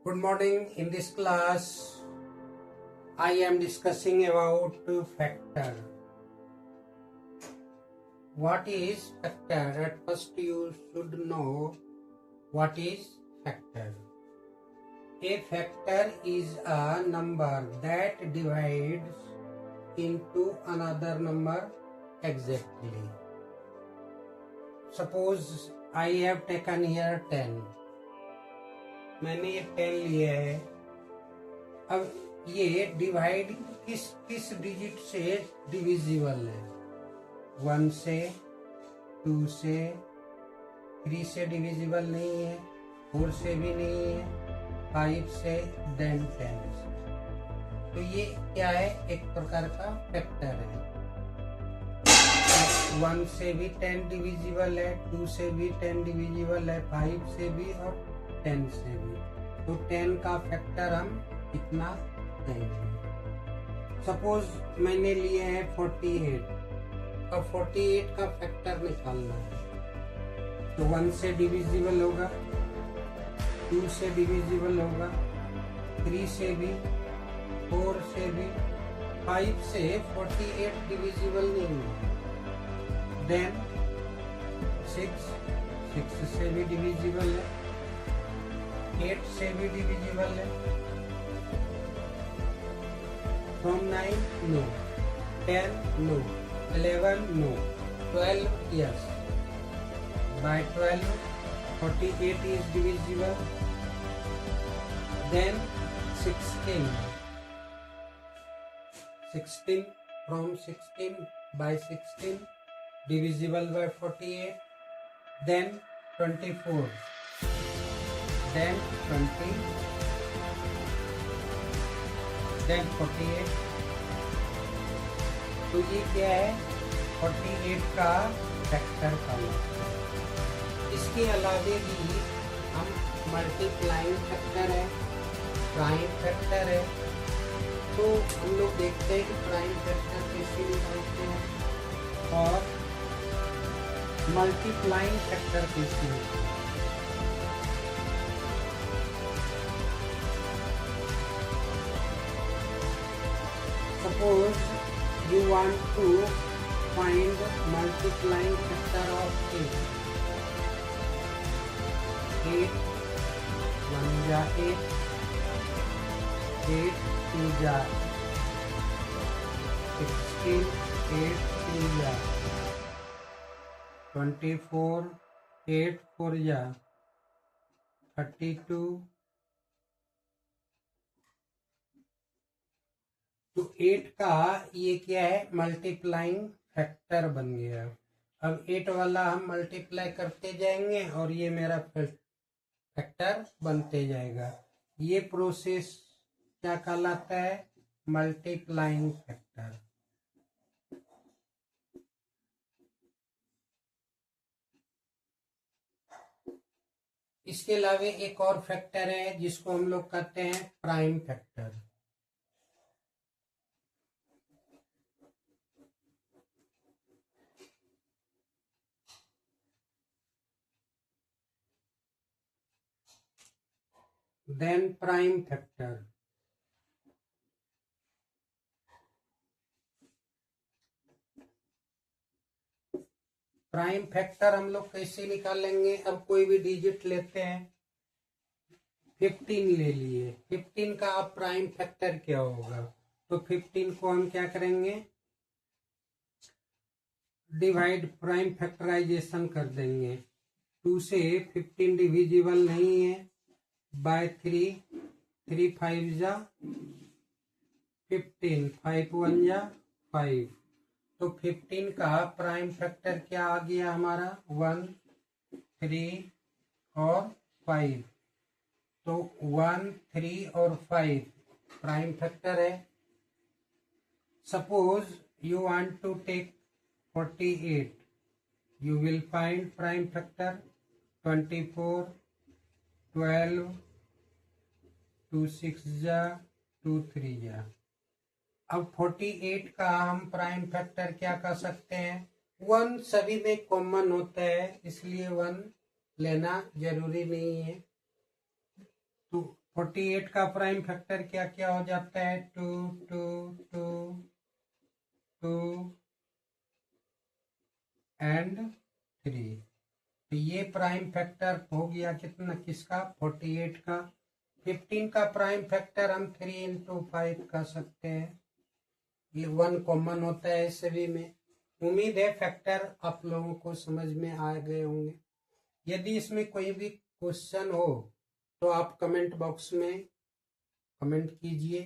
Good morning. In this class, I am discussing about factor. What is factor? At first, you should know what is factor. A factor is a number that divides into another number exactly. Suppose I have taken here 10. मैंने ये 10 लिया है. अब ये divide किस digit से divisible है? 1 से, 2 से, 3 से डिविजिबल नहीं है, 4 से भी नहीं है, 5 से, देन 10 से. तो ये क्या है? एक प्रकार का फैक्टर है. 1 से भी 10 डिविजिबल है, 2 से भी 10 डिविजिबल है, 5 से भी और 10 से भी. तो 10 का फैक्टर हम कितना देंगे? सपोज मैंने लिए है 48. अब 48 का फैक्टर निकालना है. तो 1 से डिविजिबल होगा, 2 से डिविजिबल होगा, 3 से भी, 4 से भी, 5 से 48 डिविजिबल नहीं है. देन 6 से भी डिविजिबल है, 8 से भी डिविजिबल है, from 9 no, 10 no, 11 no, 12 yes. By 12 48 is divisible. Then 16 from 16 by 16 divisible by 48. Then 24, then 20, then 48. तो ये क्या है? 48 का फैक्टर का. इसके अलावे भी हम मल्टीप्लाइंग फैक्टर है, प्राइम फैक्टर है. तो हम लोग देखते हैं कि प्राइम फैक्टर कैसे निकालते हैं और मल्टीप्लाइंग फैक्टर कैसे निकालते हैं. Suppose you want to find multiplying factor of 8. 8 1 जा 8, 8 2 जा 16, 8 2 जा 24, 8 4 जा 32. तो 8 का ये क्या है? मल्टीप्लाइंग फैक्टर बन गया. अब 8 वाला हम मल्टीप्लाई करते जाएंगे और ये मेरा फैक्टर बनते जाएगा. ये प्रोसेस क्या कहलाता है? Multiplying factor. इसके अलावा एक और फैक्टर है जिसको हम लोग कहते हैं prime factor. Then prime factor. Prime factor हम लोग कैसे निकालेंगे? अब कोई भी डिजिट लेते हैं, 15 ले लिए. 15 का अब प्राइम फैक्टर क्या होगा? तो 15 को हम क्या करेंगे? डिवाइड, प्राइम फैक्टराइजेशन कर देंगे. 2 से 15 डिविजिबल नहीं है. बाय 3 5 जा 15, 5 1 जा 5. तो 15 का प्राइम फैक्टर क्या आ गया हमारा? 1 3 और 5. तो 1 3 और 5 प्राइम फैक्टर है. Suppose you want to take 48. you will find prime factor 24, 12, 2 6 जा 2 3 जा. अब 48 का हम प्राइम फैक्टर क्या कर सकते हैं? 1 सभी में कॉमन होता है, इसलिए 1 लेना जरूरी नहीं है. तो 48 का प्राइम फैक्टर क्या क्या हो जाता है? 2 2 2 2 एंड 3। तो ये प्राइम फैक्टर हो गया कितना, किसका? 48 का। 15 का प्राइम फैक्टर हम 3 इंटू 5 कर सकते हैं, ये 1 कॉमन होता है सभी में। उम्मीद है फैक्टर आप लोगों को समझ में आ गए होंगे। यदि इसमें कोई भी क्वेश्चन हो तो आप कमेंट बॉक्स में कमेंट कीजिए।